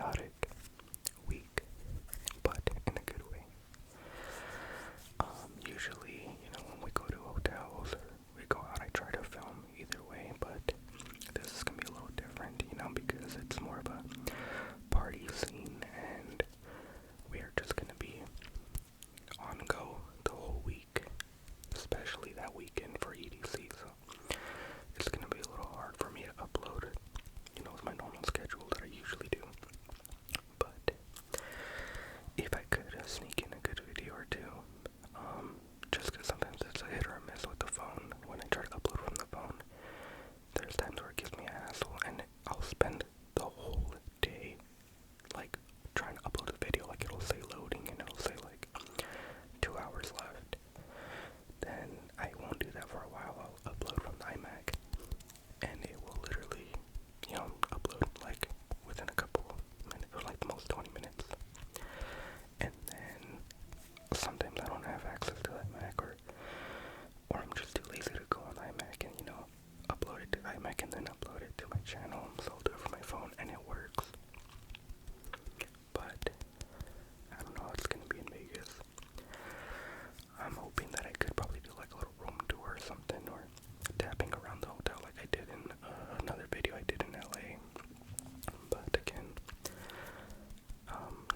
chaotic week, but in a good way. Usually, when we go to hotels or we go out, I try to film either way, but this is gonna be a little different, because it's more of a party scene, and we are just gonna be on go the whole week, especially that weekend for EDC, so it's gonna be a little hard for me to upload, with my normal schedule that I usually do, but if I could sneak in a good video or two, just because sometimes it's a hit or a miss with the phone. When I try to upload from the phone, there's times where it gives me a hassle, and I'll spend the whole day, like, trying to upload a video, like, it'll say loading, and it'll say, like, 2 hours left. Then I won't do that for a while. I'll upload from the iMac, and it will literally, upload, like, within a couple minutes, or, like, the most 20 minutes. And then sometimes I don't have access to that Mac, or I'm just too lazy to go on iMac and, upload it to iMac and then upload it to my channel, so I'll do it from my phone, and it works. But I don't know how it's gonna be in Vegas. I'm hoping that I could probably do like a little room tour or something, or tapping around the hotel like I did in another video I did in LA. But again,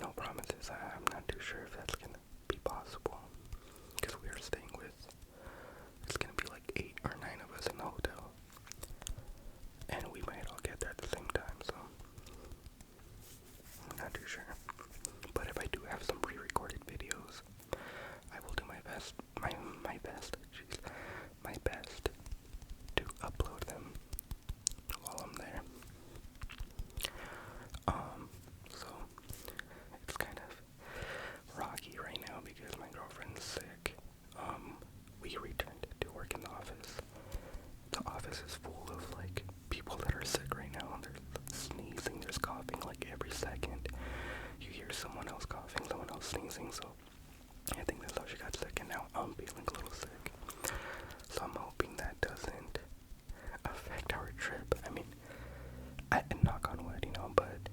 no promises. I'm not too sure if that's gonna be possible, because we are staying with, it's gonna be like 8 or 9 of us in the hotel, and we might all get there at the same time, so I'm not too sure. But if I do have some pre-recorded videos, I will do my best, my best to upload them while I'm there. So it's kind of rocky right now because my girlfriend's sick. We returned to work in the office. The office is full of, like, people that are sick right now. They're sneezing, there's coughing, like, every second. You hear someone else coughing, someone else sneezing, so I think that's how she got sick, and now I'm feeling a little sick. So I'm hoping that doesn't affect our trip. I mean, I knock on wood, but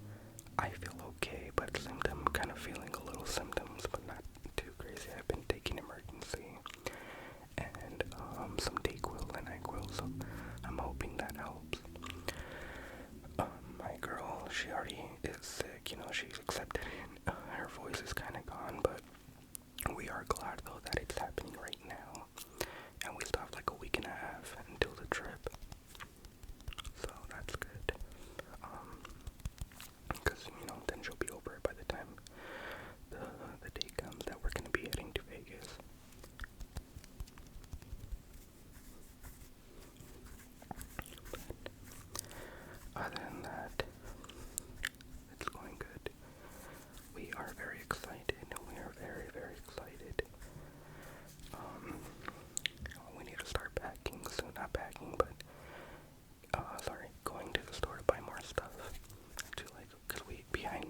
I feel okay, but at the same time I'm kind of feeling a little symptoms, but not too crazy. I've been taking emergency and some Dayquil and NyQuil, so I'm hoping that helps. My girl, she already is sick, she's accepted it. Her voice is kind of gone, but we are glad though that it's happening right now, and we still have like a week and a half until the trip, so that's good. Because then she'll be over by the time the date comes that we're gonna be heading to Vegas. But other than that, it's going good. We are very excited. We are very, very excited. We need to start packing soon. Not packing, but going to the store to buy more stuff. Because behind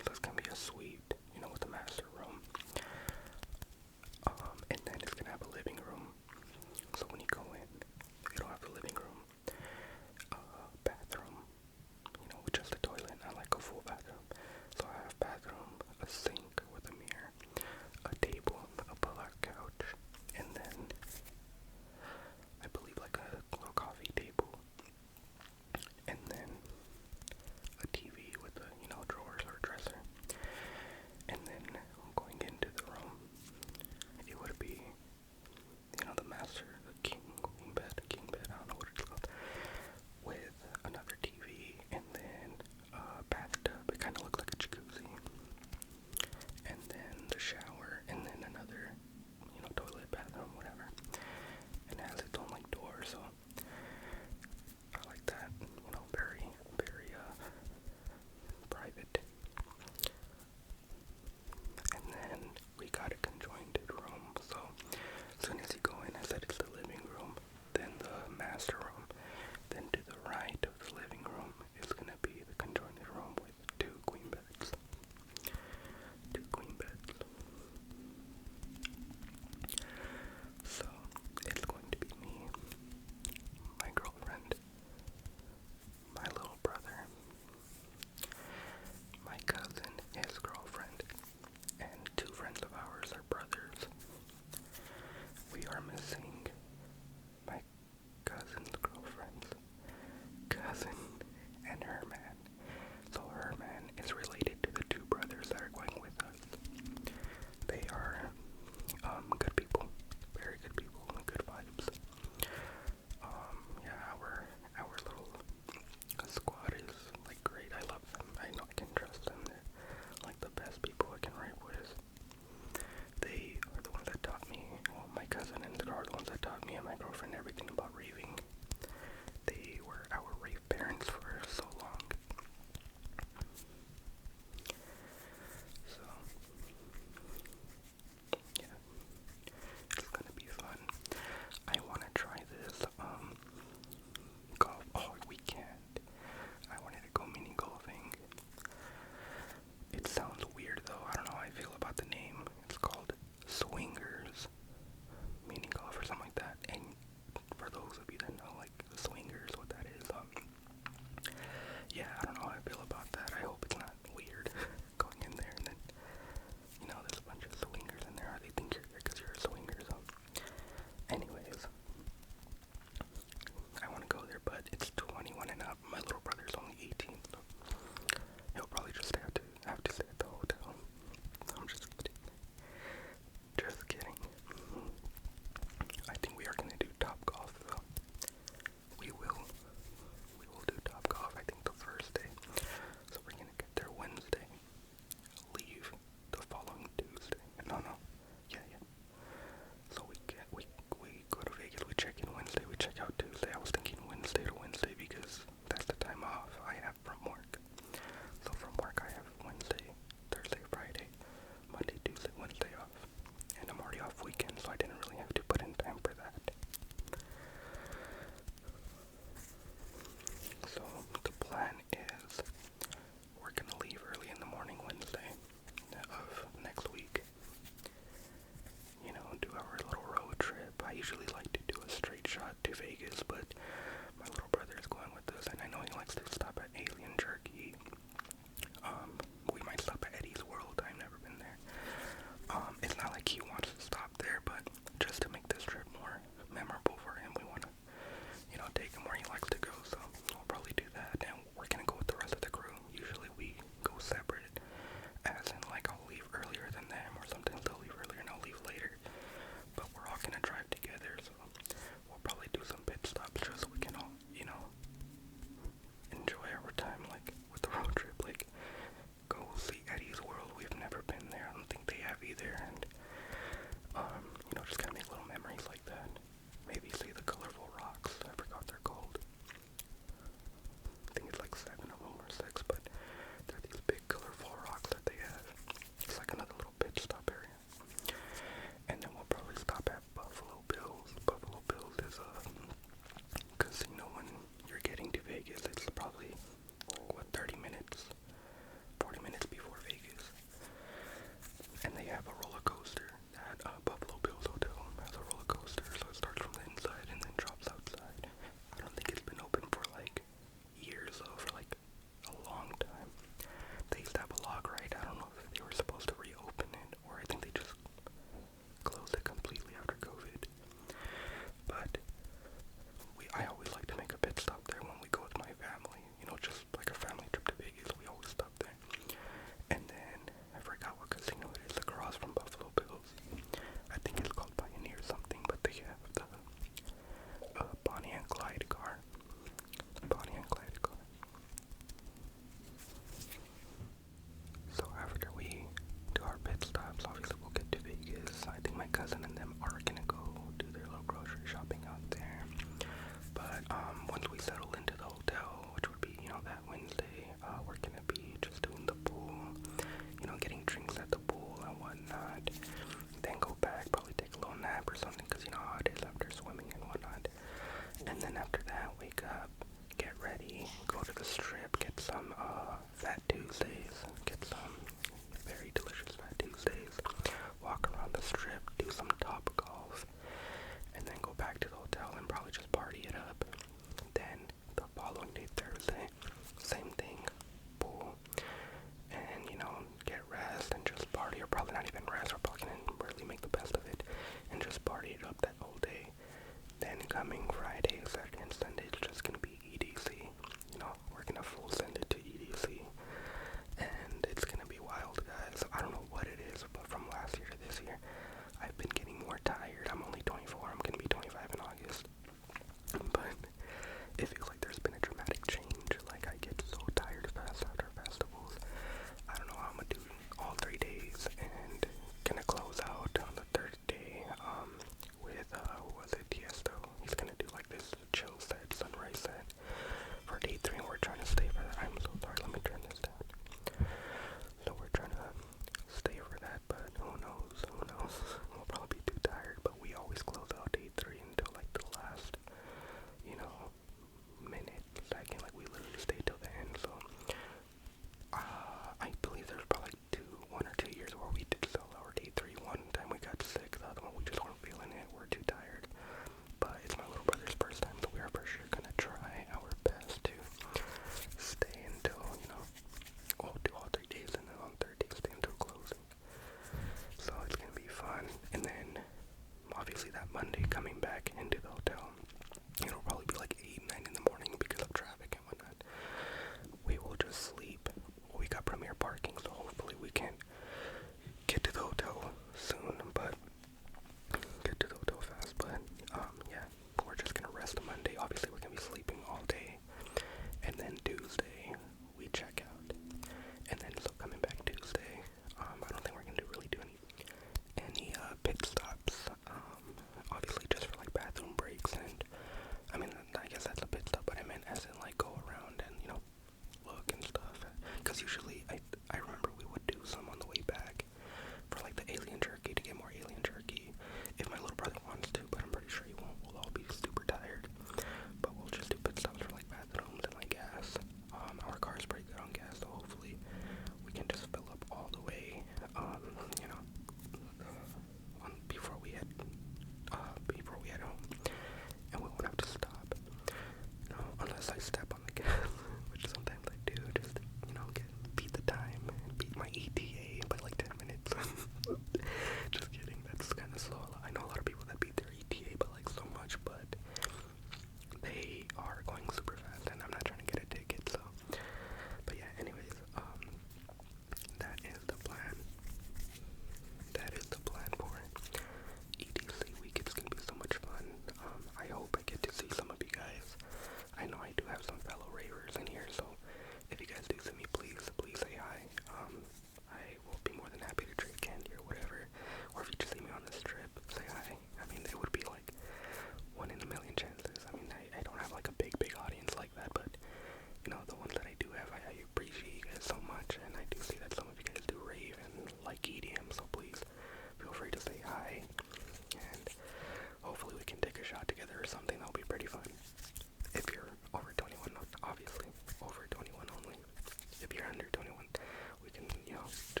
most